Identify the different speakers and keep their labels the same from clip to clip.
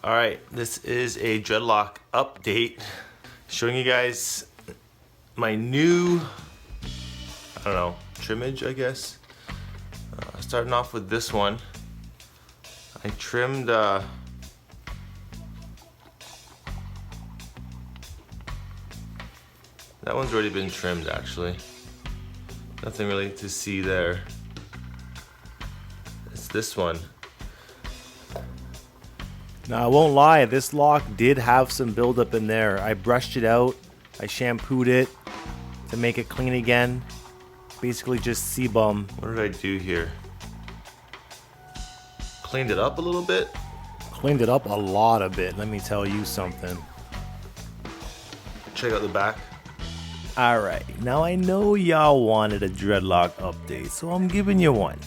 Speaker 1: Alright, this is a dreadlock update showing you guys my new, I don't know, trimmage I guess. Starting off with this one. I trimmed that one's already been trimmed actually. Nothing really to see there. It's this one.
Speaker 2: Now I won't lie, this lock did have some buildup in there. I brushed it out, I shampooed it to make it clean again. Basically just sebum.
Speaker 1: What did I do here? Cleaned it up a little bit?
Speaker 2: Cleaned it up a lot of it, let me tell you something.
Speaker 1: Check out the back.
Speaker 2: Alright, now I know y'all wanted a dreadlock update, so I'm giving you one.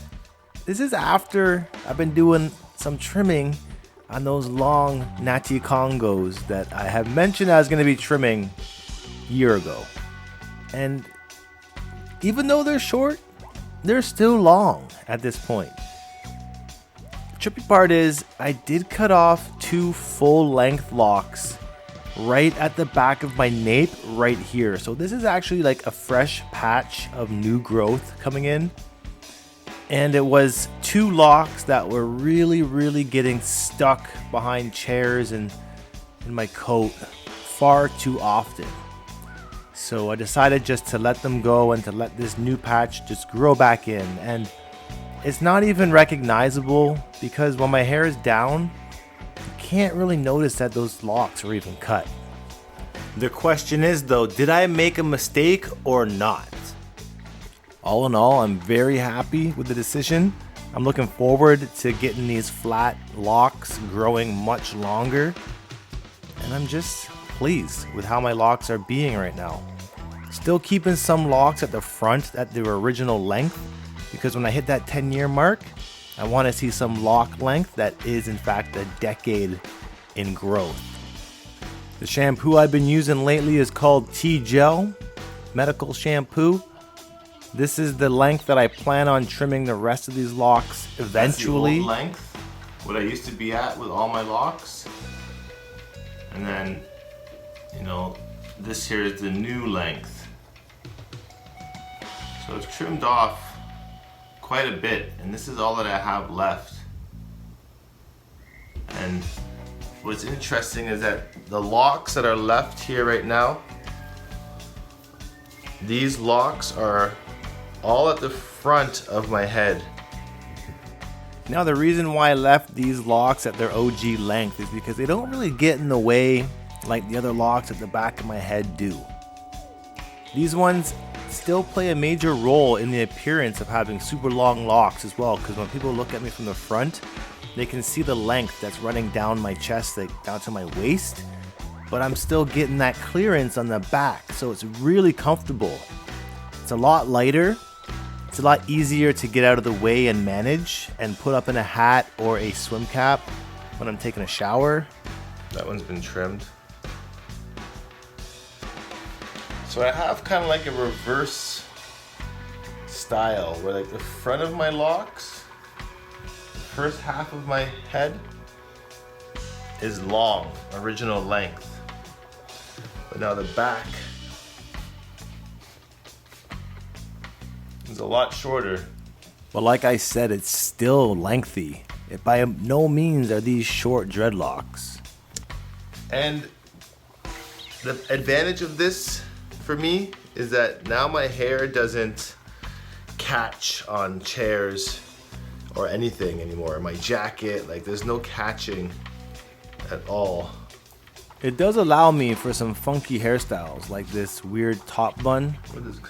Speaker 2: This is after I've been doing some trimming on those long natty Congos that I have mentioned I was going to be trimming a year ago. And even though they're short, they're still long at this point. The trippy part is I did cut off 2 full length locks right at the back of my nape right here. So this is actually like a fresh patch of new growth coming in. And it was 2 locks that were really getting stuck behind chairs and in my coat far too often. So I decided just to let them go and to let this new patch just grow back in. And it's not even recognizable because when my hair is down, you can't really notice that those locks are even cut. The question is though, did I make a mistake or not? All in all, I'm very happy with the decision. I'm looking forward to getting these flat locks growing much longer. And I'm just pleased with how my locks are being right now. Still keeping some locks at the front at their original length, because when I hit that 10-year mark, I want to see some lock length that is in fact a decade in growth. The shampoo I've been using lately is called T-Gel Medical Shampoo. This is the length that I plan on trimming the rest of these locks eventually.
Speaker 1: That's the old length, what I used to be at with all my locks. And then, you know, this here is the new length. So it's trimmed off quite a bit, and this is all that I have left. And what's interesting is that the locks that are left here right now, these locks are all at the front of my head.
Speaker 2: Now the reason why I left these locks at their OG length is because they don't really get in the way like the other locks at the back of my head do. These ones still play a major role in the appearance of having super long locks as well, because when people look at me from the front, they can see the length that's running down my chest, like down to my waist, but I'm still getting that clearance on the back, so it's really comfortable. It's a lot lighter. It's a lot easier to get out of the way and manage and put up in a hat or a swim cap when I'm taking a shower.
Speaker 1: That one's been trimmed. So I have kind of like a reverse style where like the front of my locks, the first half of my head is long, original length. But now the back is a lot shorter.
Speaker 2: But like I said, it's still lengthy. By no means are these short dreadlocks.
Speaker 1: And the advantage of this for me is that now my hair doesn't catch on chairs or anything anymore. My jacket, like there's no catching at all.
Speaker 2: It does allow me for some funky hairstyles like this weird top bun.
Speaker 1: What is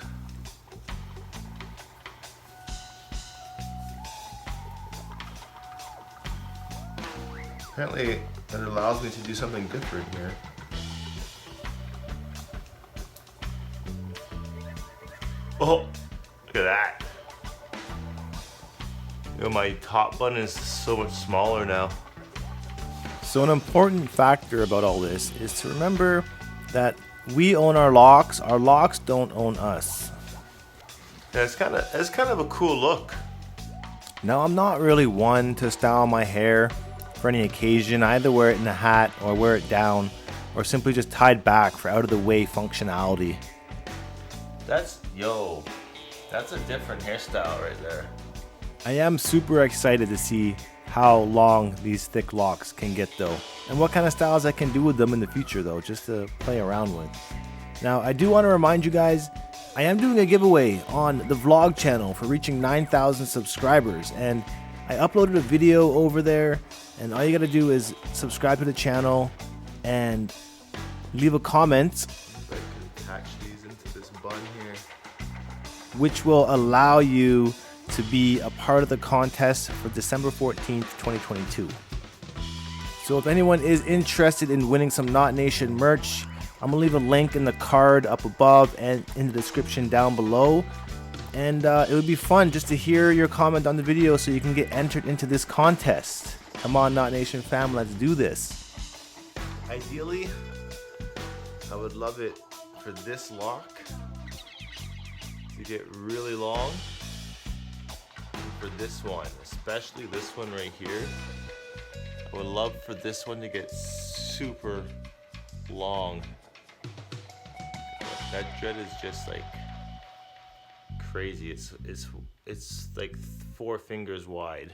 Speaker 1: Apparently, it allows me to do something different here. Oh, look at that. You know, my top bun is so much smaller now.
Speaker 2: So an important factor about all this is to remember that we own our locks don't own us.
Speaker 1: Yeah, it's kind of a cool look.
Speaker 2: Now I'm not really one to style my hair for any occasion. I either wear it in a hat or wear it down, or simply just tied back for out of the way functionality.
Speaker 1: That's a different hairstyle right there.
Speaker 2: I am super excited to see how long these thick locks can get though, and what kind of styles I can do with them in the future though, just to play around with. Now I do want to remind you guys, I am doing a giveaway on the vlog channel for reaching 9,000 subscribers, and I uploaded a video over there, and all you gotta do is subscribe to the channel and leave a comment,
Speaker 1: I can attach these into this bun here,
Speaker 2: which will allow you to be a part of the contest for December 14th, 2022. So if anyone is interested in winning some Not Nation merch, I'm gonna leave a link in the card up above and in the description down below. And it would be fun just to hear your comment on the video so you can get entered into this contest. Come on, Not Nation fam, let's do this.
Speaker 1: ideally, I would love it for this lock to get really long. For this one, especially this one right here, I would love for this one to get super long. That dread is just like crazy. It's like 4 fingers wide.